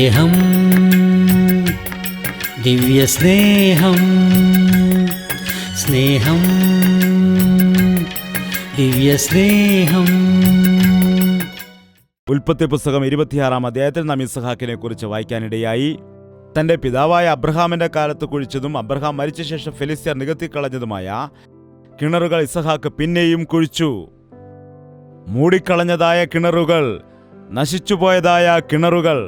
സ്നേഹം, ദിവ്യസ്നേഹം, സ്നേഹം, ദിവ്യസ്നേഹം. ഉൽപ്പത്തി പുസ്തകം 26-ാം അധ്യായത്തിൽ നാം ഇസഹാക്കിനെ കുറിച്ച് വായിക്കാനിടയായി. തന്റെ പിതാവായ അബ്രഹാമിന്റെ കാലത്ത് കുഴിച്ചതും അബ്രഹാം മരിച്ച ശേഷം ഫെലിസ്ത്യർ നികത്തിക്കളഞ്ഞതുമായ കിണറുകൾ ഇസഹാക്ക് പിന്നെയും കുഴിച്ചു. മൂടിക്കളഞ്ഞതായ കിണറുകൾ, നശിച്ചുപോയതായ കിണറുകൾ,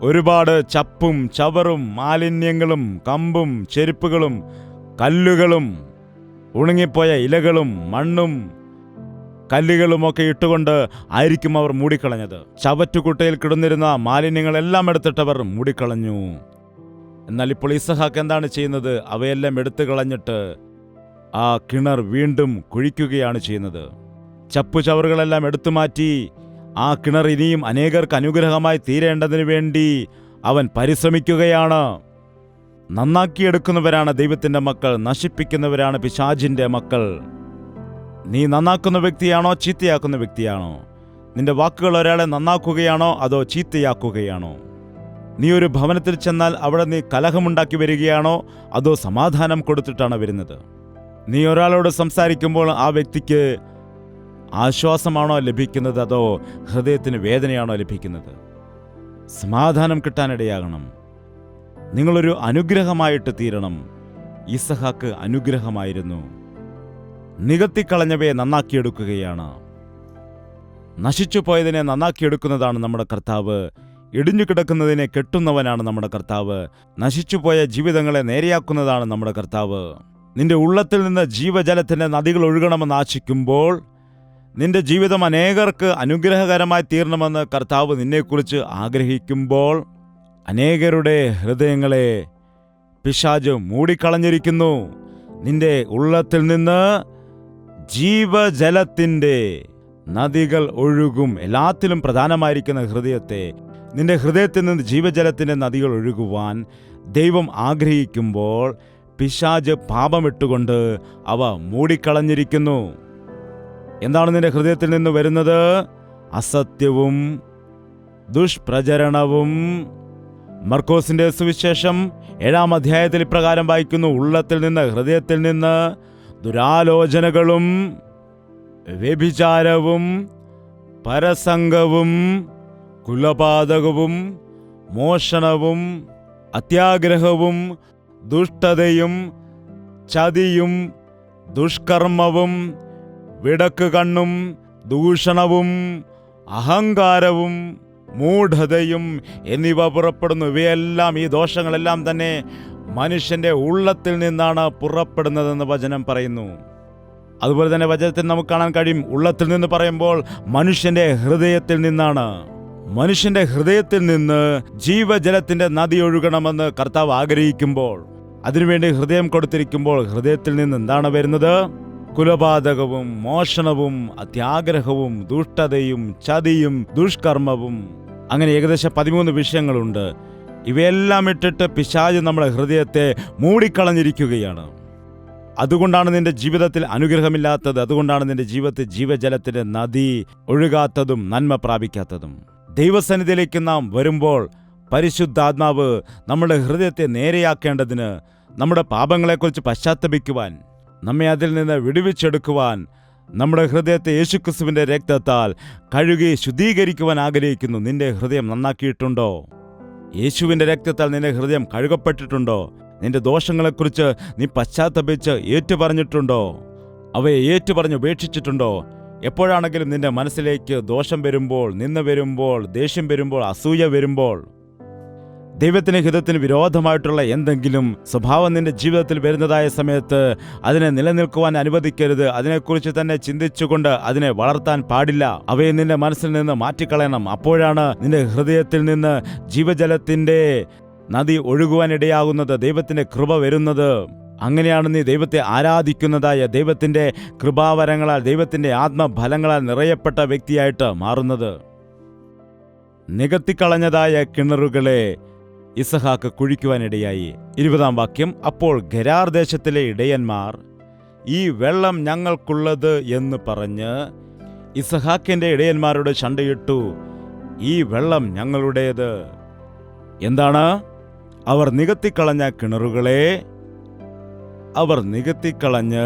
ഒരുപാട് ചപ്പും ചവറും മാലിന്യങ്ങളും കമ്പും ചെരുപ്പുകളും കല്ലുകളും ഉണങ്ങിപ്പോയ ഇലകളും മണ്ണും കല്ലുകളുമൊക്കെ ഇട്ടുകൊണ്ട് ആയിരിക്കും അവർ മൂടിക്കളഞ്ഞത്. ചവറ്റുകുട്ടയിൽ കിടന്നിരുന്ന മാലിന്യങ്ങളെല്ലാം എടുത്തിട്ടവർ മൂടിക്കളഞ്ഞു. എന്നാൽ ഇപ്പോൾ ഇസഹാക്ക് എന്താണ് ചെയ്യുന്നത്? അവയെല്ലാം എടുത്തു കളഞ്ഞിട്ട് ആ കിണർ വീണ്ടും കുഴിക്കുകയാണ് ചെയ്യുന്നത്. ചപ്പുചവറുകളെല്ലാം എടുത്തു മാറ്റി ആ കിണർ ഇനിയും അനേകർക്ക് അനുഗ്രഹമായി തീരേണ്ടതിനു വേണ്ടി അവൻ പരിശ്രമിക്കുകയാണ്. നന്നാക്കിയെടുക്കുന്നവരാണ് ദൈവത്തിൻ്റെ മക്കൾ, നശിപ്പിക്കുന്നവരാണ് പിശാചിൻ്റെ മക്കൾ. നീ നന്നാക്കുന്ന വ്യക്തിയാണോ ചീത്തയാക്കുന്ന വ്യക്തിയാണോ? നിന്റെ വാക്കുകൾ ഒരാളെ നന്നാക്കുകയാണോ അതോ ചീത്തയാക്കുകയാണോ? നീ ഒരു ഭവനത്തിൽ ചെന്നാൽ അവിടെ നീ കലഹമുണ്ടാക്കി വരികയാണോ അതോ സമാധാനം കൊടുത്തിട്ടാണ് വരുന്നത്? നീ ഒരാളോട് സംസാരിക്കുമ്പോൾ ആ വ്യക്തിക്ക് ആശ്വാസമാണോ ലഭിക്കുന്നത് അതോ ഹൃദയത്തിന് വേദനയാണോ ലഭിക്കുന്നത്? സമാധാനം കിട്ടാനിടയാകണം. നിങ്ങളൊരു അനുഗ്രഹമായിട്ട് തീരണം. ഇസഹാക്ക് അനുഗ്രഹമായിരുന്നു. നികത്തിക്കളഞ്ഞവയെ നന്നാക്കിയെടുക്കുകയാണ്. നശിച്ചുപോയതിനെ നന്നാക്കിയെടുക്കുന്നതാണ് നമ്മുടെ കർത്താവ്. ഇടിഞ്ഞു കിടക്കുന്നതിനെ കെട്ടുന്നവനാണ് നമ്മുടെ കർത്താവ്. നശിച്ചുപോയ ജീവിതങ്ങളെ നേരെയാക്കുന്നതാണ് നമ്മുടെ കർത്താവ്. നിന്റെ ഉള്ളത്തിൽ നിന്ന് ജീവജലത്തിൻ്റെ നദികൾ ഒഴുകണമെന്ന് ആശിക്കുമ്പോൾ, നിന്റെ ജീവിതം അനേകർക്ക് അനുഗ്രഹകരമായി തീരണമെന്ന് കർത്താവ് നിന്നെക്കുറിച്ച് ആഗ്രഹിക്കുമ്പോൾ, അനേകരുടെ ഹൃദയങ്ങളെ പിശാച് മൂടിക്കളഞ്ഞിരിക്കുന്നു. നിന്റെ ഉള്ളത്തിൽ നിന്ന് ജീവജലത്തിൻ്റെ നദികൾ ഒഴുകും. എല്ലാത്തിലും പ്രധാനമായിരിക്കുന്ന ഹൃദയത്തെ, നിന്റെ ഹൃദയത്തിൽ നിന്ന് ജീവജലത്തിൻ്റെ നദികൾ ഒഴുകുവാൻ ദൈവം ആഗ്രഹിക്കുമ്പോൾ പിശാച് പാപമിട്ടുകൊണ്ട് അവ മൂടിക്കളഞ്ഞിരിക്കുന്നു. എന്താണ് നിന്റെ ഹൃദയത്തിൽ നിന്ന് വരുന്നത്? അസത്യവും ദുഷ്പ്രചരണവും. മർക്കോസിന്റെ സുവിശേഷം 7-ാം അധ്യായത്തിൽ ഇപ്രകാരം വായിക്കുന്നു: ഉള്ളത്തിൽ നിന്ന്, ഹൃദയത്തിൽ നിന്ന് ദുരാലോചനകളും വ്യഭിചാരവും പരസംഗവും കുലപാതകവും മോഷണവും അത്യാഗ്രഹവും ദുഷ്ടതയും ചതിയും ദുഷ്കർമ്മവും വിടക്ക് കണ്ണും ദൂഷണവും അഹങ്കാരവും മൂഢതയും എന്നിവ പുറപ്പെടുന്നു. ഇവയെല്ലാം, ഈ ദോഷങ്ങളെല്ലാം തന്നെ മനുഷ്യന്റെ ഉള്ളത്തിൽ നിന്നാണ് പുറപ്പെടുന്നതെന്ന് വചനം പറയുന്നു. അതുപോലെ തന്നെ വചനത്തിൽ നമുക്ക് കാണാൻ കഴിയും, ഉള്ളത്തിൽ നിന്ന് പറയുമ്പോൾ മനുഷ്യന്റെ ഹൃദയത്തിൽ നിന്നാണ്. മനുഷ്യന്റെ ഹൃദയത്തിൽ നിന്ന് ജീവജലത്തിന്റെ നദി ഒഴുകണമെന്ന് കർത്താവ് ആഗ്രഹിക്കുമ്പോൾ, അതിനുവേണ്ടി ഹൃദയം കൊടുത്തിരിക്കുമ്പോൾ, ഹൃദയത്തിൽ നിന്ന് എന്താണ് വരുന്നത്? കുലപാതകവും മോഷണവും അത്യാഗ്രഹവും ദുഷ്ടതയും ചതിയും ദുഷ്കർമ്മവും. അങ്ങനെ ഏകദേശം 13 വിഷയങ്ങളുണ്ട്. ഇവയെല്ലാം ഇട്ടിട്ട് പിശാച് നമ്മുടെ ഹൃദയത്തെ മൂടിക്കളഞ്ഞിരിക്കുകയാണ്. അതുകൊണ്ടാണ് നിന്റെ ജീവിതത്തിൽ അനുഗ്രഹമില്ലാത്തത്. അതുകൊണ്ടാണ് നിന്റെ ജീവിതത്തിൽ ജീവജലത്തിന്റെ നദി ഒഴുകാത്തതും നന്മ പ്രാപിക്കാത്തതും. ദൈവസന്നിധിയിലേക്ക് നാം വരുമ്പോൾ പരിശുദ്ധാത്മാവ് നമ്മുടെ ഹൃദയത്തെ നേരെയാക്കേണ്ടതിന്, നമ്മുടെ പാപങ്ങളെക്കുറിച്ച് പശ്ചാത്തപിക്കുവാൻ, നമ്മെ അതിൽ നിന്ന് വിടുവിച്ചെടുക്കുവാൻ, നമ്മുടെ ഹൃദയത്തെ യേശുക്രിസ്തുവിന്റെ രക്തത്താൽ കഴുകി ശുദ്ധീകരിക്കുവാൻ ആഗ്രഹിക്കുന്നു. നിന്റെ ഹൃദയം നന്നാക്കിയിട്ടുണ്ടോ? യേശുവിന്റെ രക്തത്താൽ നിന്റെ ഹൃദയം കഴുകപ്പെട്ടിട്ടുണ്ടോ? നിന്റെ ദോഷങ്ങളെക്കുറിച്ച് നീ പശ്ചാത്തപിച്ച് ഏറ്റുപറഞ്ഞിട്ടുണ്ടോ? അവയെ ഏറ്റുപറഞ്ഞ് ഉപേക്ഷിച്ചിട്ടുണ്ടോ? എപ്പോഴാണെങ്കിലും നിന്റെ മനസ്സിലേക്ക് ദോഷം വരുമ്പോൾ, നിന്ന വരുമ്പോൾ, ദേഷ്യം വരുമ്പോൾ, അസൂയ വരുമ്പോൾ, ദൈവത്തിന് ഹിതത്തിന് വിരോധമായിട്ടുള്ള എന്തെങ്കിലും സ്വഭാവം നിന്റെ ജീവിതത്തിൽ വരുന്നതായ സമയത്ത് അതിനെ നിലനിൽക്കുവാൻ അനുവദിക്കരുത്. അതിനെക്കുറിച്ച് തന്നെ ചിന്തിച്ചുകൊണ്ട് അതിനെ വളർത്താൻ പാടില്ല. അവയെ നിന്റെ മനസ്സിൽ നിന്ന് മാറ്റിക്കളയണം. അപ്പോഴാണ് നിന്റെ ഹൃദയത്തിൽ നിന്ന് ജീവജലത്തിന്റെ നദി ഒഴുകുവാനിടയാകുന്നത്, ദൈവത്തിന്റെ കൃപ വരുന്നത്. അങ്ങനെയാണ് നീ ദൈവത്തെ ആരാധിക്കുന്നതായ, ദൈവത്തിന്റെ കൃപാവരങ്ങളാൽ, ദൈവത്തിന്റെ ആത്മഫലങ്ങളാൽ നിറയപ്പെട്ട വ്യക്തിയായിട്ട് മാറുന്നത്. നികത്തിക്കളഞ്ഞതായ കിണറുകളെ ഇസഹാക്ക് കുഴിക്കുവാനിടയായി. 20-ാം വാക്യം: അപ്പോൾ ഗെരാർ ദേശത്തിലെ ഇടയന്മാർ ഈ വെള്ളം ഞങ്ങൾക്കുള്ളത് എന്ന് പറഞ്ഞ് ഇസഹാക്കിന്റെ ഇടയന്മാരോട് ശണ്ടയിട്ടു. ഈ വെള്ളം ഞങ്ങളുടേത്. എന്താണ്? അവർ നികത്തിക്കളഞ്ഞ കിണറുകളെ, അവർ നികത്തിക്കളഞ്ഞ്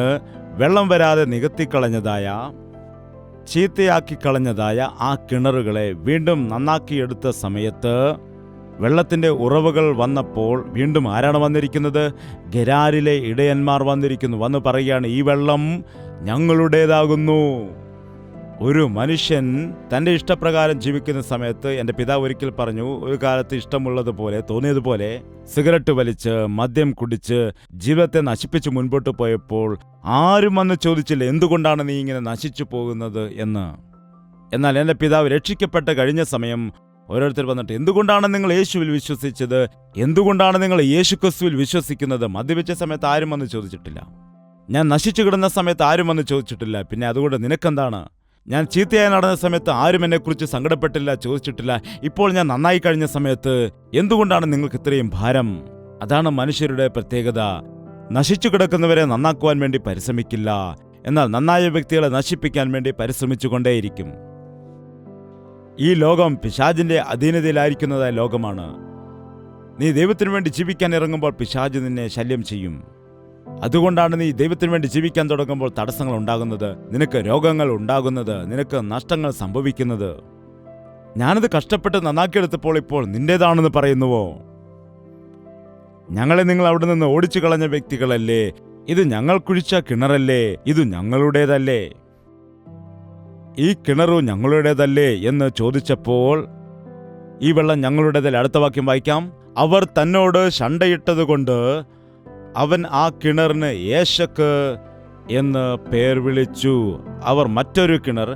വെള്ളം വരാതെ നികത്തിക്കളഞ്ഞതായ, ചീത്തയാക്കിക്കളഞ്ഞതായ ആ കിണറുകളെ വീണ്ടും നന്നാക്കിയെടുത്ത സമയത്ത് വെള്ളത്തിൻ്റെ ഉറവുകൾ വന്നപ്പോൾ വീണ്ടും ആരാണ് വന്നിരിക്കുന്നത്? ഗെരാരിലെ ഇടയന്മാർ വന്നിരിക്കുന്നു. വന്ന് പറയുകയാണ്, ഈ വെള്ളം ഞങ്ങളുടേതാകുന്നു. ഒരു മനുഷ്യൻ തൻ്റെ ഇഷ്ടപ്രകാരം ജീവിക്കുന്ന സമയത്ത്, എൻ്റെ പിതാവ് ഒരിക്കൽ പറഞ്ഞു, ഒരു കാലത്ത് ഇഷ്ടമുള്ളതുപോലെ തോന്നിയതുപോലെ സിഗരറ്റ് വലിച്ച് മദ്യം കുടിച്ച് ജീവിതത്തെ നശിപ്പിച്ച് മുൻപോട്ട് പോയപ്പോൾ ആരും വന്ന് ചോദിച്ചില്ല, എന്തുകൊണ്ടാണ് നീ ഇങ്ങനെ നശിച്ചു പോകുന്നത് എന്ന്. എന്നാൽ എൻ്റെ പിതാവ് രക്ഷിക്കപ്പെട്ട് കഴിഞ്ഞ സമയം ഓരോരുത്തർ വന്നിട്ട്, എന്തുകൊണ്ടാണ് നിങ്ങൾ യേശുവിൽ വിശ്വസിച്ചത്? എന്തുകൊണ്ടാണ് നിങ്ങൾ യേശുക്രിസ്തുവിൽ വിശ്വസിക്കുന്നത്? മദ്യപിച്ച സമയത്ത് ആരും വന്ന് ചോദിച്ചിട്ടില്ല. ഞാൻ നശിച്ചു കിടന്ന സമയത്ത് ആരും വന്ന് ചോദിച്ചിട്ടില്ല. പിന്നെ അതുകൊണ്ട് നിനക്കെന്താണ്? ഞാൻ ചീത്തയായി നടന്ന സമയത്ത് ആരും എന്നെക്കുറിച്ച് സങ്കടപ്പെട്ടില്ല, ചോദിച്ചിട്ടില്ല. ഇപ്പോൾ ഞാൻ നന്നായി കഴിഞ്ഞ സമയത്ത് എന്തുകൊണ്ടാണ് നിങ്ങൾക്ക് ഇത്രയും ഭാരം? അതാണ് മനുഷ്യരുടെ പ്രത്യേകത. നശിച്ചു കിടക്കുന്നവരെ നന്നാക്കുവാൻ വേണ്ടി പരിശ്രമിക്കില്ല, എന്നാൽ നന്നായ വ്യക്തികളെ നശിപ്പിക്കാൻ വേണ്ടി പരിശ്രമിച്ചുകൊണ്ടേയിരിക്കും. ഈ ലോകം പിശാചിന്റെ അധീനതയിലായിരിക്കുന്നതായ ലോകമാണ്. നീ ദൈവത്തിനു വേണ്ടി ജീവിക്കാൻ ഇറങ്ങുമ്പോൾ പിശാച് നിന്നെ ശല്യം ചെയ്യും. അതുകൊണ്ടാണ് നീ ദൈവത്തിനു വേണ്ടി ജീവിക്കാൻ തുടങ്ങുമ്പോൾ തടസ്സങ്ങൾ ഉണ്ടാകുന്നത്, നിനക്ക് രോഗങ്ങൾ ഉണ്ടാകുന്നത്, നിനക്ക് നഷ്ടങ്ങൾ സംഭവിക്കുന്നത്. ഞാനത് കഷ്ടപ്പെട്ട് നന്നാക്കിയെടുത്തപ്പോൾ ഇപ്പോൾ നിന്റേതാണെന്ന് പറയുന്നുവോ? ഞങ്ങളെ നിങ്ങൾ അവിടെ നിന്ന് ഓടിച്ചു കളഞ്ഞ വ്യക്തികളല്ലേ? ഇത് ഞങ്ങൾ കുഴിച്ച കിണറല്ലേ? ഇത് ഞങ്ങളുടേതല്ലേ? ഈ കിണറു ഞങ്ങളുടേതല്ലേ എന്ന് ചോദിച്ചപ്പോൾ, ഈ വെള്ളം ഞങ്ങളുടേതല്ലേ. അടുത്ത വാക്യം വായിക്കാം. അവർ തന്നോട് ശണ്ടയിട്ടതുകൊണ്ട് അവൻ ആ കിണറിന് ഏശക്ക് എന്ന് പേർ വിളിച്ചു. അവർ മറ്റൊരു കിണർ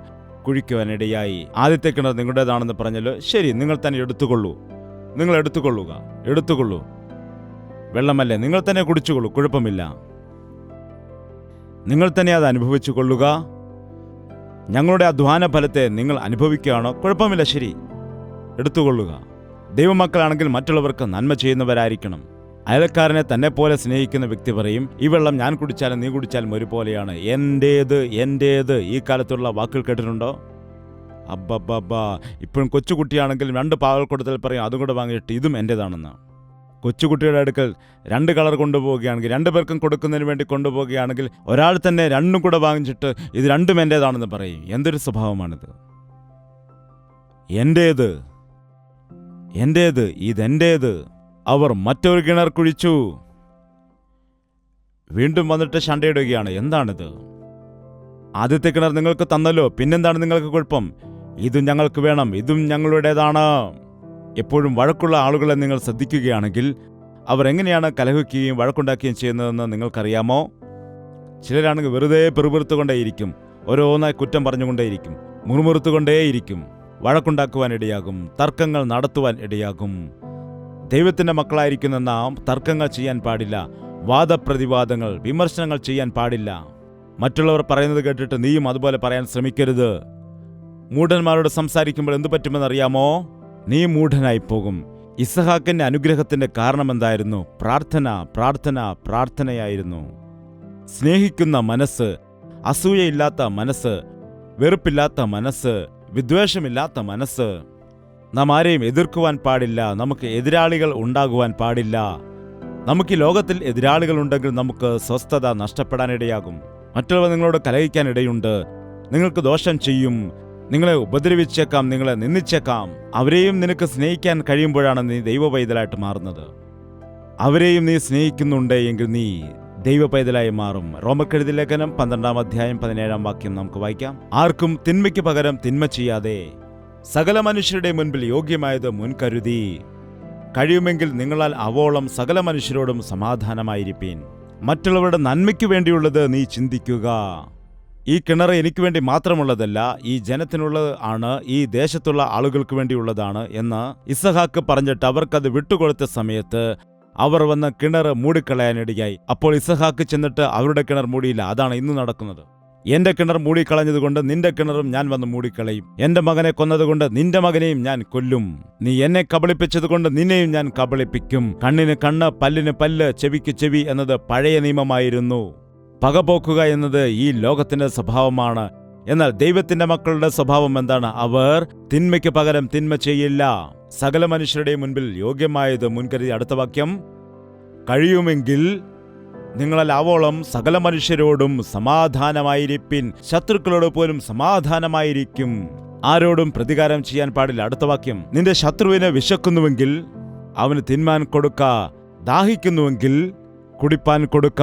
കുഴിക്കുവാനിടയായി. ആദ്യത്തെ കിണർ നിങ്ങളുടേതാണെന്ന് പറഞ്ഞല്ലോ, ശരി, നിങ്ങൾ തന്നെ എടുത്തുകൊള്ളൂ, നിങ്ങൾ എടുത്തുകൊള്ളൂ, വെള്ളമല്ലേ, നിങ്ങൾ തന്നെ കുടിച്ചുകൊള്ളൂ, കുഴപ്പമില്ല, നിങ്ങൾ തന്നെ അത് അനുഭവിച്ചു കൊള്ളുക. ഞങ്ങളുടെ അധ്വാന ഫലത്തെ നിങ്ങൾ അനുഭവിക്കുകയാണോ? കുഴപ്പമില്ല, ശരി, എടുത്തുകൊള്ളുക. ദൈവമക്കളാണെങ്കിൽ മറ്റുള്ളവർക്ക് നന്മ ചെയ്യുന്നവരായിരിക്കണം. അയൽക്കാരനെ തന്നെ പോലെ സ്നേഹിക്കുന്ന വ്യക്തി പറയും, ഈ വെള്ളം ഞാൻ കുടിച്ചാലും നീ കുടിച്ചാലും ഒരുപോലെയാണ്, എന്റേത്. ഈ കാലത്തുള്ള വാക്കുകൾ കേട്ടിട്ടുണ്ടോ? അബ്ബബ്ബാ, ഇപ്പോഴും കൊച്ചുകുട്ടിയാണെങ്കിൽ 2 പാവൽ കൊടുത്താൽ പറയും, അതും കൂടെ വാങ്ങിയിട്ട് ഇതും എൻ്റേതാണെന്ന്. കൊച്ചുകുട്ടിയുടെ അടുക്കൽ 2 കളർ കൊണ്ടുപോവുകയാണെങ്കിൽ, 2 പേർക്കും കൊടുക്കുന്നതിന് വേണ്ടി കൊണ്ടുപോവുകയാണെങ്കിൽ ഒരാൾ തന്നെ 2 കൂടെ വാങ്ങിച്ചിട്ട് ഇത് 2ഉം എൻ്റേതാണെന്ന് പറയും. എന്തൊരു സ്വഭാവമാണിത്! എൻ്റേത്, ഇതെൻ്റേത്. അവർ മറ്റൊരു കിണർ കുഴിച്ചു. വീണ്ടും വന്നിട്ട് ശണ്ടയിടുകയാണ്. എന്താണിത്? ആദ്യത്തെ കിണർ നിങ്ങൾക്ക് തന്നല്ലോ, പിന്നെന്താണ് നിങ്ങൾക്ക് കുഴപ്പം? ഇതും ഞങ്ങൾക്ക് വേണം, ഇതും ഞങ്ങളുടേതാണ്. എപ്പോഴും വഴക്കുള്ള ആളുകളെ നിങ്ങൾ ശ്രദ്ധിക്കുകയാണെങ്കിൽ അവർ എങ്ങനെയാണ് കലഹിക്കുകയും വഴക്കുണ്ടാക്കുകയും ചെയ്യുന്നതെന്ന് നിങ്ങൾക്കറിയാമോ? ചിലരാണെങ്കിൽ വെറുതെ പെറുപെറുത്തുകൊണ്ടേയിരിക്കും, ഓരോന്നായി കുറ്റം പറഞ്ഞുകൊണ്ടേയിരിക്കും, മുറുമുറുത്തുകൊണ്ടേയിരിക്കും, വഴക്കുണ്ടാക്കുവാൻ ഇടയാകും, തർക്കങ്ങൾ നടത്തുവാൻ ഇടയാകും. ദൈവത്തിൻ്റെ മക്കളായിരിക്കുന്ന നാം തർക്കങ്ങൾ ചെയ്യാൻ പാടില്ല, വാദപ്രതിവാദങ്ങൾ, വിമർശനങ്ങൾ ചെയ്യാൻ പാടില്ല. മറ്റുള്ളവർ പറയുന്നത് കേട്ടിട്ട് നീയും അതുപോലെ പറയാൻ ശ്രമിക്കരുത്. മൂഢന്മാരോട് സംസാരിക്കുമ്പോൾ എന്തു പറ്റുമെന്നറിയാമോ? നീ മൂഢനായി പോകും. ഇസഹാക്കിന്റെ അനുഗ്രഹത്തിന്റെ കാരണമെന്തായിരുന്നു? പ്രാർത്ഥനയായിരുന്നു. സ്നേഹിക്കുന്ന മനസ്സ്, അസൂയയില്ലാത്ത മനസ്സ്, വെറുപ്പില്ലാത്ത മനസ്സ്, വിദ്വേഷമില്ലാത്ത മനസ്സ്. നാം ആരെയും എതിർക്കുവാൻ പാടില്ല, നമുക്ക് എതിരാളികൾ ഉണ്ടാകുവാൻ പാടില്ല. നമുക്ക് ഈ ലോകത്തിൽ എതിരാളികൾ ഉണ്ടെങ്കിൽ നമുക്ക് സ്വസ്ഥത നഷ്ടപ്പെടാനിടയാകും. മറ്റുള്ളവർ നിങ്ങളോട് കലഹിക്കാൻ ഇടയുണ്ട്, നിങ്ങൾക്ക് ദോഷം ചെയ്യും, നിങ്ങളെ ഉപദ്രവിച്ചേക്കാം, നിങ്ങളെ നിന്ദിച്ചേക്കാം. അവരെയും നിനക്ക് സ്നേഹിക്കാൻ കഴിയുമ്പോഴാണ് നീ ദൈവ പൈതലായിട്ട് മാറുന്നത്. അവരെയും നീ സ്നേഹിക്കുന്നുണ്ട് എങ്കിൽ നീ ദൈവ പൈതലായി മാറും. റോമക്കെഴുതിയ ലേഖനം 12-ാം അധ്യായം 17-ാം വാക്യം നമുക്ക് വായിക്കാം. ആർക്കും തിന്മയ്ക്ക് പകരം തിന്മ ചെയ്യാതെ സകല മനുഷ്യരുടെ മുൻപിൽ യോഗ്യമായത് മുൻകരുതി കഴിയുമെങ്കിൽ നിങ്ങളാൽ അവോളം സകല മനുഷ്യരോടും സമാധാനമായിരിപ്പീൻ. മറ്റുള്ളവരുടെ നന്മയ്ക്കു വേണ്ടിയുള്ളത് നീ ചിന്തിക്കുക. ഈ കിണർ എനിക്ക് വേണ്ടി മാത്രമുള്ളതല്ല, ഈ ജനത്തിനുള്ളത് ആണ്, ഈ ദേശത്തുള്ള ആളുകൾക്ക് വേണ്ടിയുള്ളതാണ് എന്ന് ഇസഹാക്ക് പറഞ്ഞിട്ട് അവർക്കത് വിട്ടുകൊടുത്ത സമയത്ത് അവർ വന്ന് കിണർ മൂടിക്കളയാനിടയായി. അപ്പോൾ ഇസഹാക്ക് ചെന്നിട്ട് അവരുടെ കിണർ മൂടിയില്ല. അതാണ് ഇന്ന് നടക്കുന്നത്. എന്റെ കിണർ മൂടിക്കളഞ്ഞതുകൊണ്ട് നിന്റെ കിണറും ഞാൻ വന്ന് മൂടിക്കളയും. എന്റെ മകനെ കൊന്നതുകൊണ്ട് നിന്റെ മകനെയും ഞാൻ കൊല്ലും. നീ എന്നെ കബളിപ്പിച്ചതുകൊണ്ട് നിന്നെയും ഞാൻ കബളിപ്പിക്കും. കണ്ണിന് കണ്ണ്, പല്ലിന് പല്ല്, ചെവിക്ക് ചെവി എന്നത് പഴയ നിയമമായിരുന്നു. പകപോക്കുക എന്നത് ഈ ലോകത്തിന്റെ സ്വഭാവമാണ്. എന്നാൽ ദൈവത്തിന്റെ മക്കളുടെ സ്വഭാവം എന്താണ്? അവർ തിന്മയ്ക്ക് പകരം തിന്മ ചെയ്യില്ല. സകല മനുഷ്യരുടെയും മുൻപിൽ യോഗ്യമായത് മുൻകരുതി. അടുത്ത വാക്യം, കഴിയുമെങ്കിൽ നിങ്ങളാൽ ആവോളം സകല മനുഷ്യരോടും സമാധാനമായിരിപ്പിൻ, ശത്രുക്കളോട് പോലും സമാധാനമായിരിക്കും, ആരോടും പ്രതികാരം ചെയ്യാൻ പാടില്ല. അടുത്ത വാക്യം, നിന്റെ ശത്രുവിന് വിശക്കുന്നുവെങ്കിൽ അവന് തിന്മാൻ കൊടുക്ക, ദാഹിക്കുന്നുവെങ്കിൽ കുടിപ്പാൻ കൊടുക്ക.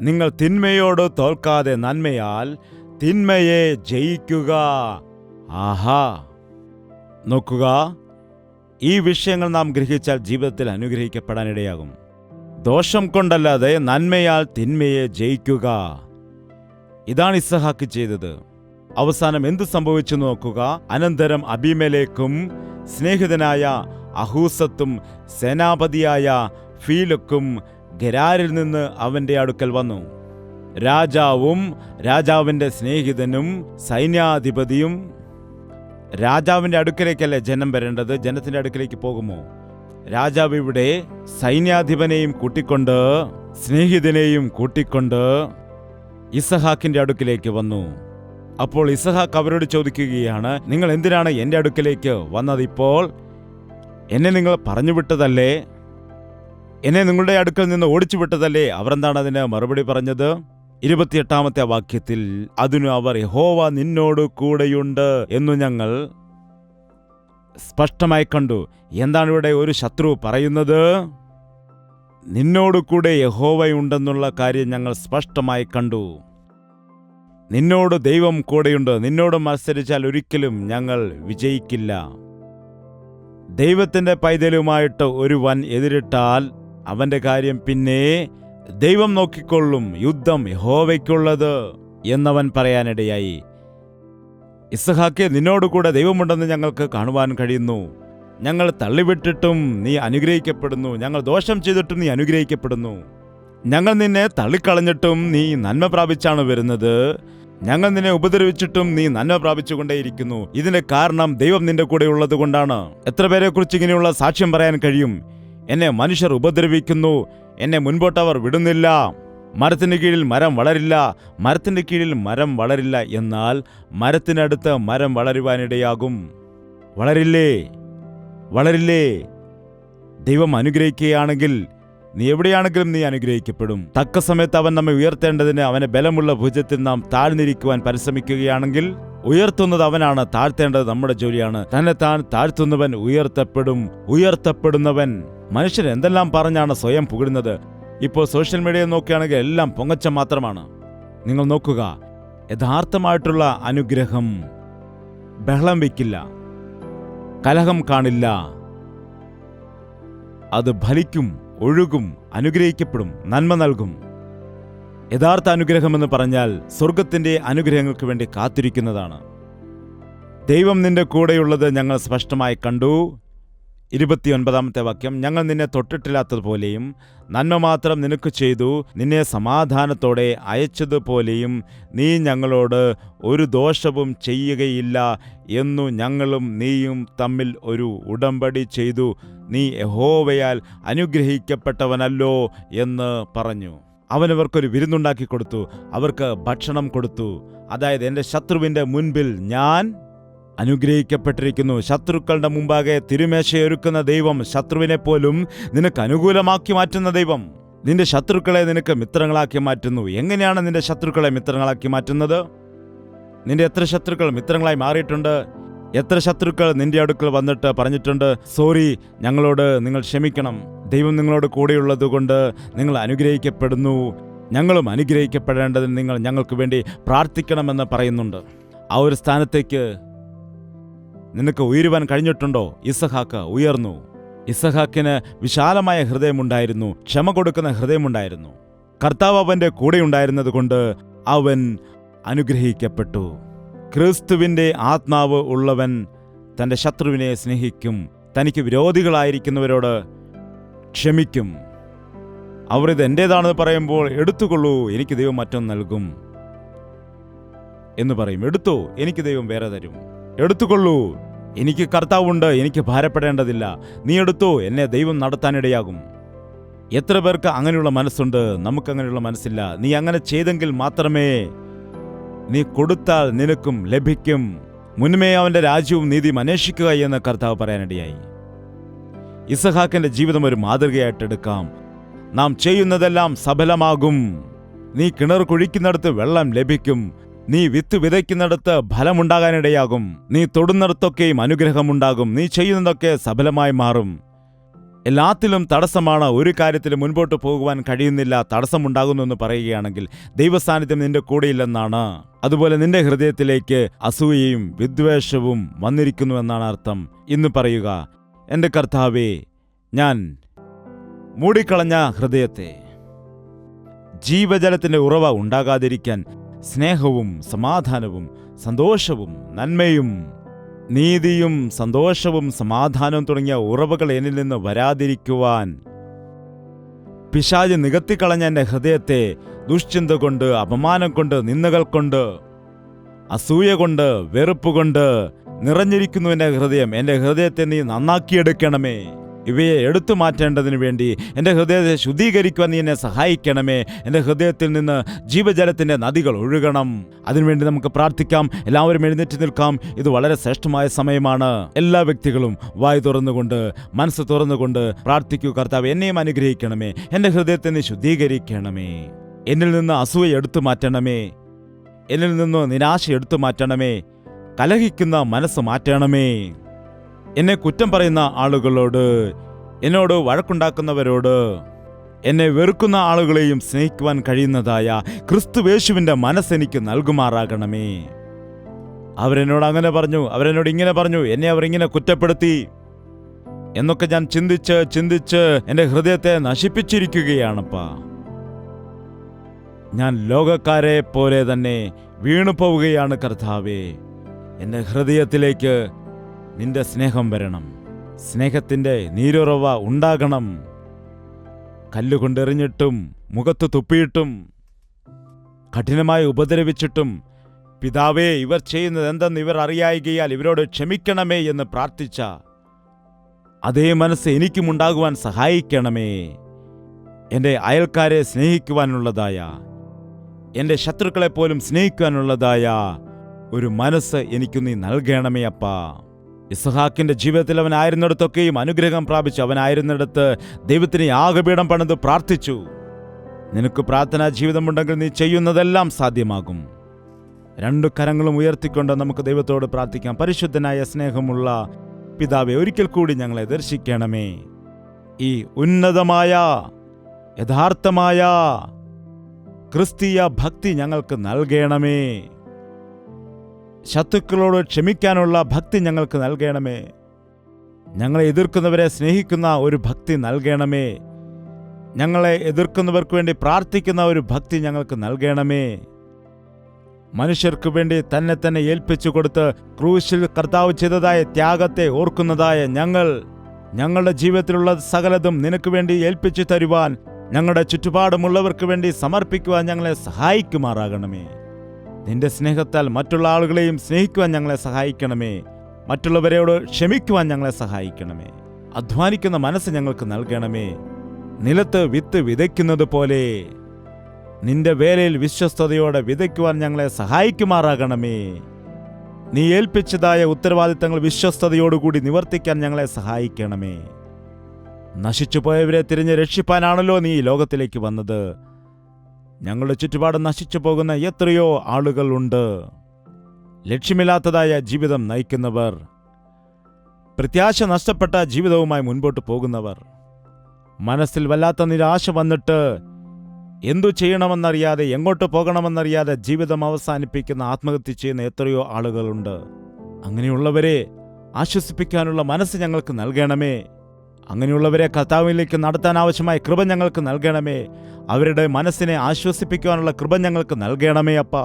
നിങ്ങൾ തിന്മയോട് തോൽക്കാതെ നന്മയാൽ തിന്മയെ ജയിക്കുക. ആഹാ, നോക്കുക, ഈ വിഷയങ്ങൾ നാം ഗ്രഹിച്ചാൽ ജീവിതത്തിൽ അനുഗ്രഹിക്കപ്പെടാനിടയാകും. ദോഷം കൊണ്ടല്ലാതെ നന്മയാൽ തിന്മയെ ജയിക്കുക. ഇതാണ് ഇസഹാക്ക് ചെയ്തത്. അവസാനം എന്തു സംഭവിച്ചു നോക്കുക. അനന്തരം അബീമേലെക്കും സ്നേഹിതനായ അഹൂസത്തും സേനാപതിയായ ഫീലക്കും ഗെരാരിൽ നിന്ന് അവന്റെ അടുക്കൽ വന്നു. രാജാവും രാജാവിന്റെ സ്നേഹിതനും സൈന്യാധിപതിയും. രാജാവിന്റെ അടുക്കലേക്കല്ലേ ജനം വരേണ്ടത്? ജനത്തിന്റെ അടുക്കലേക്ക് പോകുമോ? രാജാവ് ഇവിടെ സൈന്യാധിപനെയും കൂട്ടിക്കൊണ്ട് സ്നേഹിതനെയും കൂട്ടിക്കൊണ്ട് ഇസഹാക്കിന്റെ അടുക്കിലേക്ക് വന്നു. അപ്പോൾ ഇസഹാക്ക് അവരോട് ചോദിക്കുകയാണ്, നിങ്ങൾ എന്തിനാണ് എൻ്റെ അടുക്കലേക്ക് വന്നത്? ഇപ്പോൾ എന്നെ നിങ്ങൾ പറഞ്ഞുവിട്ടതല്ലേ? എന്നെ നിങ്ങളുടെ അടുക്കൽ നിന്ന് ഓടിച്ചു വിട്ടതല്ലേ? അവരെന്താണ് അതിന് മറുപടി പറഞ്ഞത്? 28-ാമത്തെ വാക്യത്തിൽ, അതിനു അവർ, യഹോവ നിന്നോട് കൂടെയുണ്ട് എന്നു ഞങ്ങൾ സ്പഷ്ടമായി കണ്ടു. എന്താണ് ഇവിടെ ഒരു ശത്രു പറയുന്നത്? നിന്നോട് കൂടെ യഹോവയുണ്ടെന്നുള്ള കാര്യം ഞങ്ങൾ സ്പഷ്ടമായി കണ്ടു. നിന്നോട് ദൈവം കൂടെയുണ്ട്. നിന്നോട് മത്സരിച്ചാൽ ഒരിക്കലും ഞങ്ങൾ വിജയിക്കില്ല. ദൈവത്തിന്റെ പൈതലുമായിട്ട് ഒരുവൻ എതിരിട്ടാൽ അവന്റെ കാര്യം പിന്നെ ദൈവം നോക്കിക്കൊള്ളും, യുദ്ധം യഹോവയ്ക്കുള്ളത് എന്നവൻ പറയാനിടയായി. ഇസഹാക്കേ, നിന്നോടുകൂടെ ദൈവമുണ്ടെന്ന് ഞങ്ങൾക്ക് കാണുവാൻ കഴിയുന്നു. ഞങ്ങൾ തള്ളിവിട്ടിട്ടും നീ അനുഗ്രഹിക്കപ്പെടുന്നു, ഞങ്ങൾ ദോഷം ചെയ്തിട്ടും നീ അനുഗ്രഹിക്കപ്പെടുന്നു. ഞങ്ങൾ നിന്നെ തള്ളിക്കളഞ്ഞിട്ടും നീ നന്മ പ്രാപിച്ചാണ് വരുന്നത്. ഞങ്ങൾ നിന്നെ ഉപദ്രവിച്ചിട്ടും നീ നന്മ പ്രാപിച്ചുകൊണ്ടേയിരിക്കുന്നു. ഇതിന്റെ കാരണം ദൈവം നിന്റെ കൂടെ ഉള്ളത് കൊണ്ടാണ്. എത്ര പേരെക്കുറിച്ച് ഇങ്ങനെയുള്ള സാക്ഷ്യം പറയാൻ കഴിയും? എന്നെ മനുഷ്യർ ഉപദ്രവിക്കുന്നു, എന്നെ മുൻപോട്ടവർ വിടുന്നില്ല, മരത്തിന് കീഴിൽ മരം വളരില്ല, മരത്തിന്റെ കീഴിൽ മരം വളരില്ല. എന്നാൽ മരത്തിനടുത്ത് മരം വളരുവാനിടയാകും. വളരില്ലേ? വളരില്ലേ? ദൈവം അനുഗ്രഹിക്കുകയാണെങ്കിൽ നീ എവിടെയാണെങ്കിലും നീ അനുഗ്രഹിക്കപ്പെടും. തക്ക സമയത്ത് അവൻ നമ്മെ ഉയർത്തേണ്ടതിന് അവനെ ബലമുള്ള ഭുജത്തിൽ നാം താഴ്ന്നിരിക്കുവാൻ പരിശ്രമിക്കുകയാണെങ്കിൽ ഉയർത്തുന്നത് അവനാണ്, താഴ്ത്തേണ്ടത് നമ്മുടെ ജോലിയാണ്. തന്നെ താൻ താഴ്ത്തുന്നവൻ ഉയർത്തപ്പെടും. ഉയർത്തപ്പെടുന്നവൻ. മനുഷ്യൻ എന്തെല്ലാം പറഞ്ഞാണ് സ്വയം പുകഴുന്നത്? ഇപ്പോൾ സോഷ്യൽ മീഡിയ നോക്കുകയാണെങ്കിൽ എല്ലാം പൊങ്ങച്ചം മാത്രമാണ്. നിങ്ങൾ നോക്കുക, യഥാർത്ഥമായിട്ടുള്ള അനുഗ്രഹം ബഹളം വയ്ക്കില്ല, കലഹം കാണില്ല. അത് ഫലിക്കും, ഒഴുകും, അനുഗ്രഹിക്കപ്പെടും, നന്മ നൽകും. യഥാർത്ഥ അനുഗ്രഹമെന്ന് പറഞ്ഞാൽ സ്വർഗത്തിന്റെ അനുഗ്രഹങ്ങൾക്ക് വേണ്ടി കാത്തിരിക്കുന്നതാണ്. ദൈവം നിന്റെ കൂടെയുള്ളത് ഞങ്ങൾ സ്പഷ്ടമായി കണ്ടു. 29-ാമത്തെ വാക്യം, ഞങ്ങൾ നിന്നെ തൊട്ടിട്ടില്ലാത്തതുപോലെയും നന്മ മാത്രം നിനക്ക് ചെയ്തു, നിന്നെ സമാധാനത്തോടെ അയച്ചതുപോലെയും നീ ഞങ്ങളോട് ഒരു ദോഷവും ചെയ്യുകയില്ല എന്നു ഞങ്ങളും നീയും തമ്മിൽ ഒരു ഉടമ്പടി ചെയ്തു. നീ യഹോവയാൽ അനുഗ്രഹിക്കപ്പെട്ടവനല്ലോ എന്ന് പറഞ്ഞു. അവനവർക്കൊരു വിരുന്നുണ്ടാക്കി കൊടുത്തു, അവർക്ക് ഭക്ഷണം കൊടുത്തു. അതായത്, എൻ്റെ ശത്രുവിൻ്റെ മുൻപിൽ ഞാൻ അനുഗ്രഹിക്കപ്പെട്ടിരിക്കുന്നു. ശത്രുക്കളുടെ മുമ്പാകെ തിരുമേശയൊരുക്കുന്ന ദൈവം, ശത്രുവിനെ പോലും നിനക്ക് അനുകൂലമാക്കി മാറ്റുന്ന ദൈവം, നിന്റെ ശത്രുക്കളെ നിനക്ക് മിത്രങ്ങളാക്കി മാറ്റുന്നു. എങ്ങനെയാണ് നിന്റെ ശത്രുക്കളെ മിത്രങ്ങളാക്കി മാറ്റുന്നത്? നിന്റെ എത്ര ശത്രുക്കൾ മിത്രങ്ങളായി മാറിയിട്ടുണ്ട്? എത്ര ശത്രുക്കൾ നിന്റെ അടുക്കൽ വന്നിട്ട് പറഞ്ഞിട്ടുണ്ട്, സോറി, ഞങ്ങളോട് നിങ്ങൾ ക്ഷമിക്കണം, ദൈവം നിങ്ങളോട് കൂടെയുള്ളത് കൊണ്ട് നിങ്ങൾ അനുഗ്രഹിക്കപ്പെടുന്നു, ഞങ്ങളും അനുഗ്രഹിക്കപ്പെടേണ്ടതിന് നിങ്ങൾ ഞങ്ങൾക്ക് വേണ്ടി പ്രാർത്ഥിക്കണമെന്ന് പറയുന്നുണ്ട്. ആ ഒരു സ്ഥാനത്തേക്ക് നിനക്ക് ഉയരുവാൻ കഴിഞ്ഞിട്ടുണ്ടോ? ഇസഹാക്ക് ഉയർന്നു. ഇസഹാക്കിന് വിശാലമായ ഹൃദയമുണ്ടായിരുന്നു, ക്ഷമ കൊടുക്കുന്ന ഹൃദയമുണ്ടായിരുന്നു. കർത്താവ് അവന്റെ കൂടെയുണ്ടായിരുന്നത് കൊണ്ട് അവൻ അനുഗ്രഹിക്കപ്പെട്ടു. ക്രിസ്തുവിന്റെ ആത്മാവ് ഉള്ളവൻ തന്റെ ശത്രുവിനെ സ്നേഹിക്കും, തനിക്ക് വിരോധികളായിരിക്കുന്നവരോട് ക്ഷമിക്കും. അവർ ഇത് എന്റേതാണെന്ന് പറയുമ്പോൾ, എടുത്തുകൊള്ളൂ, എനിക്ക് ദൈവം മറ്റൊന്ന് നൽകും എന്ന് പറയും. എടുത്തോ, എനിക്ക് ദൈവം വേറെ തരും. എടുത്തുകൊള്ളൂ, എനിക്ക് കർത്താവുണ്ട്, എനിക്ക് ഭാരപ്പെടേണ്ടതില്ല. നീ എടുത്തോ, എന്നെ ദൈവം നടത്താനിടയാകും. എത്ര പേർക്ക് അങ്ങനെയുള്ള മനസ്സുണ്ട്? നമുക്കങ്ങനെയുള്ള മനസ്സില്ല. നീ അങ്ങനെ ചെയ്തെങ്കിൽ മാത്രമേ നീ കൊടുത്താൽ നിനക്കും ലഭിക്കും. മുൻമേ അവന്റെ രാജ്യവും നീതിയും അന്വേഷിക്കുക എന്ന് കർത്താവ് പറയാനിടയായി. ഇസഹാക്കിന്റെ ജീവിതം ഒരു മാതൃകയായിട്ട് എടുക്കാം. നാം ചെയ്യുന്നതെല്ലാം സഫലമാകും. നീ കിണർ കുഴിക്കുന്നിടത്ത് വെള്ളം ലഭിക്കും. നീ വിത്ത് വിതയ്ക്കുന്നിടത്ത് ഫലമുണ്ടാകാനിടയാകും. നീ തൊടുന്നിടത്തൊക്കെയും അനുഗ്രഹമുണ്ടാകും. നീ ചെയ്യുന്നതൊക്കെ സഫലമായി മാറും. എല്ലാത്തിലും തടസ്സമാണ്. ഒരു കാര്യത്തിൽ മുൻപോട്ട് പോകുവാൻ കഴിയുന്നില്ല, തടസ്സമുണ്ടാകുന്നു എന്ന് പറയുകയാണെങ്കിൽ ദൈവസാന്നിധ്യം നിന്റെ കൂടെയില്ലെന്നാണ്. അതുപോലെ നിന്റെ ഹൃദയത്തിലേക്ക് അസൂയയും വിദ്വേഷവും വന്നിരിക്കുന്നുവെന്നാണ് അർത്ഥം. ഇന്ന് പറയുക, എൻ്റെ കർത്താവേ, ഞാൻ മൂടിക്കളഞ്ഞ ഹൃദയത്തെ ജീവജലത്തിന്റെ ഉറവ ഉണ്ടാകാതിരിക്കാൻ സ്നേഹവും സമാധാനവും സന്തോഷവും നന്മയും നീതിയും സന്തോഷവും സമാധാനവും തുടങ്ങിയ ഉറവകൾ എന്നിൽ നിന്ന് വരാതിരിക്കുവാൻ പിശാച് നികത്തിക്കളഞ്ഞ എൻ്റെ ഹൃദയത്തെ ദുശ്ചിന്ത കൊണ്ട്, അപമാനം കൊണ്ട്, നിന്ദകൾ കൊണ്ട്, അസൂയ കൊണ്ട്, വെറുപ്പ് കൊണ്ട് നിറഞ്ഞിരിക്കുന്നു എൻ്റെ ഹൃദയം. എൻ്റെ ഹൃദയത്തെ നീ നന്നാക്കിയെടുക്കണമേ. ഇവയെ എടുത്തു മാറ്റേണ്ടതിനു വേണ്ടി എൻ്റെ ഹൃദയത്തെ ശുദ്ധീകരിക്കുവാൻ നീ എന്നെ സഹായിക്കണമേ. എൻ്റെ ഹൃദയത്തിൽ നിന്ന് ജീവജലത്തിൻ്റെ നദികൾ ഒഴുകണം. അതിനുവേണ്ടി നമുക്ക് പ്രാർത്ഥിക്കാം. എല്ലാവരും എഴുന്നേറ്റ് നിൽക്കാം. ഇത് വളരെ ശ്രേഷ്ഠമായ സമയമാണ്. എല്ലാ വ്യക്തികളും വായ് തുറന്നുകൊണ്ട്, മനസ്സ് തുറന്നുകൊണ്ട് പ്രാർത്ഥിക്കൂ. കർത്താവ്, എന്നെയും അനുഗ്രഹിക്കണമേ. എൻ്റെ ഹൃദയത്തെ നീ ശുദ്ധീകരിക്കണമേ. എന്നിൽ നിന്ന് അസൂയ എടുത്തു മാറ്റണമേ. എന്നിൽ നിന്ന് നിരാശ എടുത്തു മാറ്റണമേ. കലഹിക്കുന്ന മനസ്സ് മാറ്റണമേ. എന്നെ കുറ്റം പറയുന്ന ആളുകളോട്, എന്നോട് വഴക്കുണ്ടാക്കുന്നവരോട്, എന്നെ വെറുക്കുന്ന ആളുകളെയും സ്നേഹിക്കുവാൻ കഴിയുന്നതായ ക്രിസ്തുവേശുവിൻ്റെ മനസ്സെനിക്ക് നൽകുമാറാകണമേ. അവരെന്നോട് അങ്ങനെ പറഞ്ഞു, അവരെന്നോട് ഇങ്ങനെ പറഞ്ഞു, എന്നെ അവർ ഇങ്ങനെ കുറ്റപ്പെടുത്തി എന്നൊക്കെ ഞാൻ ചിന്തിച്ച് എൻ്റെ ഹൃദയത്തെ നശിപ്പിച്ചിരിക്കുകയാണപ്പാ. ഞാൻ ലോകക്കാരെ പോലെ തന്നെ വീണു പോവുകയാണ് കർത്താവേ. എൻ്റെ ഹൃദയത്തിലേക്ക് നിന്റെ സ്നേഹം വരണം. സ്നേഹത്തിൻ്റെ നീരുറവ ഉണ്ടാകണം. കല്ലുകൊണ്ടെറിഞ്ഞിട്ടും മുഖത്ത് തുപ്പിയിട്ടും കഠിനമായി ഉപദ്രവിച്ചിട്ടും, പിതാവേ, ഇവർ ചെയ്യുന്നത് എന്തെന്ന് ഇവർ അറിയായികയാൽ ഇവരോട് ക്ഷമിക്കണമേ എന്ന് പ്രാർത്ഥിച്ച അതേ മനസ്സ് എനിക്കും ഉണ്ടാകുവാൻ സഹായിക്കണമേ. എൻ്റെ അയൽക്കാരെ സ്നേഹിക്കുവാനുള്ളതായ, എൻ്റെ ശത്രുക്കളെപ്പോലും സ്നേഹിക്കുവാനുള്ളതായ ഒരു മനസ്സ് എനിക്ക് നീ നൽകണമേ അപ്പാ. ഇസഹാക്കിന്റെ ജീവിതത്തിൽ അവനായിരുന്നിടത്തൊക്കെയും അനുഗ്രഹം പ്രാപിച്ചു. അവനായിരുന്നിടത്ത് ദൈവത്തിന് യാഗപീഠം പണിത് പ്രാർത്ഥിച്ചു. നിനക്ക് പ്രാർത്ഥനാ ജീവിതമുണ്ടെങ്കിൽ നീ ചെയ്യുന്നതെല്ലാം സാധ്യമാകും. രണ്ടു കരങ്ങളും ഉയർത്തിക്കൊണ്ട് നമുക്ക് ദൈവത്തോട് പ്രാർത്ഥിക്കാം. പരിശുദ്ധനായ സ്നേഹമുള്ള പിതാവേ, ഒരിക്കൽ കൂടി ഞങ്ങളെ ദർശിക്കണമേ. ഈ ഉന്നതമായ യഥാർത്ഥമായ ക്രിസ്തീയ ഭക്തി ഞങ്ങൾക്ക് നൽകണമേ. ശത്രുക്കളോട് ക്ഷമിക്കാനുള്ള ഭക്തി ഞങ്ങൾക്ക് നൽകണമേ. ഞങ്ങളെ എതിർക്കുന്നവരെ സ്നേഹിക്കുന്ന ഒരു ഭക്തി നൽകണമേ. ഞങ്ങളെ എതിർക്കുന്നവർക്ക് വേണ്ടി പ്രാർത്ഥിക്കുന്ന ഒരു ഭക്തി ഞങ്ങൾക്ക് നൽകണമേ. മനുഷ്യർക്ക് വേണ്ടി തന്നെ തന്നെ ഏൽപ്പിച്ചു കൊടുത്ത് ക്രൂശിൽ കർത്താവ് ചെയ്തതായ ത്യാഗത്തെ ഓർക്കുന്നതായ ഞങ്ങളുടെ ജീവിതത്തിലുള്ള സകലതും നിനക്ക് വേണ്ടി ഏൽപ്പിച്ചു തരുവാൻ, ഞങ്ങളുടെ ചുറ്റുപാടുമുള്ളവർക്ക് വേണ്ടി സമർപ്പിക്കുവാൻ ഞങ്ങളെ സഹായിക്കുമാറാകണമേ. നിന്റെ സ്നേഹത്താൽ മറ്റുള്ള ആളുകളെയും സ്നേഹിക്കുവാൻ ഞങ്ങളെ സഹായിക്കണമേ. മറ്റുള്ളവരോട് ക്ഷമിക്കുവാൻ ഞങ്ങളെ സഹായിക്കണമേ. അധ്വാനിക്കുന്ന മനസ്സ് ഞങ്ങൾക്ക് നൽകണമേ. നിലത്ത് വിത്ത് വിതയ്ക്കുന്നത് പോലെ നിന്റെ വേലയിൽ വിശ്വസ്തയോടെ വിതയ്ക്കുവാൻ ഞങ്ങളെ സഹായിക്കുമാറാകണമേ. നീ ഏൽപ്പിച്ചതായ ഉത്തരവാദിത്തങ്ങൾ വിശ്വസ്തയോടുകൂടി നിവർത്തിക്കാൻ ഞങ്ങളെ സഹായിക്കണമേ. നശിച്ചുപോയവരെ തിരിഞ്ഞ് രക്ഷിപ്പാനാണല്ലോ നീ ഈ ലോകത്തിലേക്ക് വന്നത്. ഞങ്ങളുടെ ചുറ്റുപാട് നശിച്ചു പോകുന്ന എത്രയോ ആളുകൾ ഉണ്ട്. ലക്ഷ്യമില്ലാത്തതായ ജീവിതം നയിക്കുന്നവർ, പ്രത്യാശ നഷ്ടപ്പെട്ട ജീവിതവുമായി മുൻപോട്ട് പോകുന്നവർ, മനസ്സിൽ വല്ലാത്ത നിരാശ വന്നിട്ട് എന്തു ചെയ്യണമെന്നറിയാതെ, എങ്ങോട്ട് പോകണമെന്നറിയാതെ ജീവിതം അവസാനിപ്പിക്കുന്ന, ആത്മഹത്യ ചെയ്യുന്ന എത്രയോ ആളുകളുണ്ട്. അങ്ങനെയുള്ളവരെ ആശ്വസിപ്പിക്കാനുള്ള മനസ്സ് ഞങ്ങൾക്ക് നൽകണമേ. അങ്ങനെയുള്ളവരെ കർത്താവിലേക്ക് നടത്താൻ ആവശ്യമായ കൃപ ഞങ്ങൾക്ക് നൽകണമേ. അവരുടെ മനസ്സിനെ ആശ്വസിപ്പിക്കുവാനുള്ള കൃപ ഞങ്ങൾക്ക് നൽകണമേ അപ്പാ.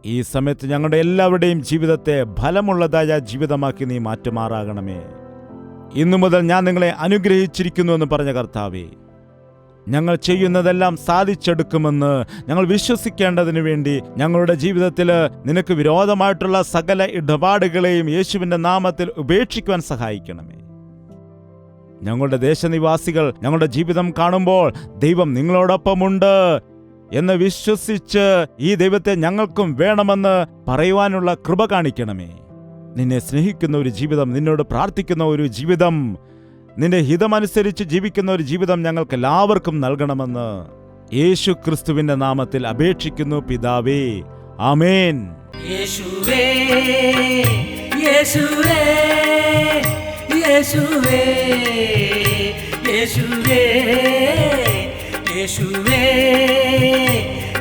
ഈ സമയത്ത് ഞങ്ങളുടെ എല്ലാവരുടെയും ജീവിതത്തെ ഫലമുള്ളതായ ജീവിതമാക്കി നീ മാറ്റുമാറാകണമേ. ഇന്നു മുതൽ ഞാൻ നിങ്ങളെ അനുഗ്രഹിച്ചിരിക്കുന്നു എന്ന് പറഞ്ഞ കർത്താവേ, ഞങ്ങൾ ചെയ്യുന്നതെല്ലാം സാധിച്ചെടുക്കുമെന്ന് ഞങ്ങൾ വിശ്വസിക്കേണ്ടതിനു വേണ്ടി ഞങ്ങളുടെ ജീവിതത്തിൽ നിനക്ക് വിരോധമായിട്ടുള്ള സകല ഇടപാടുകളെയും യേശുവിൻ്റെ നാമത്തിൽ ഉപേക്ഷിക്കുവാൻ സഹായിക്കണമേ. ഞങ്ങളുടെ ദേശനിവാസികൾ ഞങ്ങളുടെ ജീവിതം കാണുമ്പോൾ ദൈവം നിങ്ങളോടൊപ്പമുണ്ട് എന്ന് വിശ്വസിച്ച് ഈ ദൈവത്തെ ഞങ്ങൾക്കും വേണമെന്ന് പറയുവാനുള്ള കൃപ കാണിക്കണമേ. നിന്നെ സ്നേഹിക്കുന്ന ഒരു ജീവിതം, നിന്നോട് പ്രാർത്ഥിക്കുന്ന ഒരു ജീവിതം, നിന്റെ ഹിതമനുസരിച്ച് ജീവിക്കുന്ന ഒരു ജീവിതം ഞങ്ങൾക്ക് എല്ലാവർക്കും നൽകണമെന്ന് യേശു ക്രിസ്തുവിന്റെ നാമത്തിൽ അപേക്ഷിക്കുന്നു പിതാവേ. ആമേൻ. യേശുവേ യേശുവേ യേശുവേ യേശുവേ യേശുവേ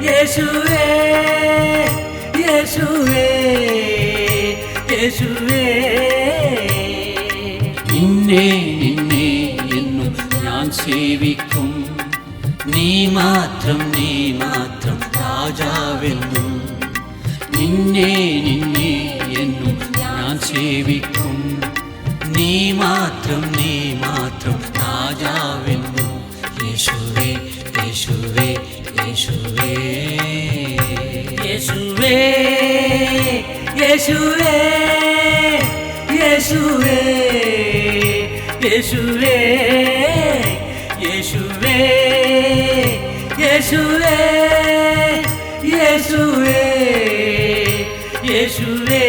യേശുവേ യേശുവേ യേശുവേ നിന്നെ നിന്നെ എന്നും ഞാൻ സേവിക്കും, നീ മാത്രം രാജാവെന്നും. നിന്നെ നിന്നെ എന്നും ഞാൻ സേവിക്കും, നീ മാത്രം രാജാവെന്നും. യേശുവേ യേശുവേ യേശുവേ യേശുവേ യേശുവേ യേശുവേ യേശുവേ യേശുവേ യേശുവേ യേശുവേ യേശുവേ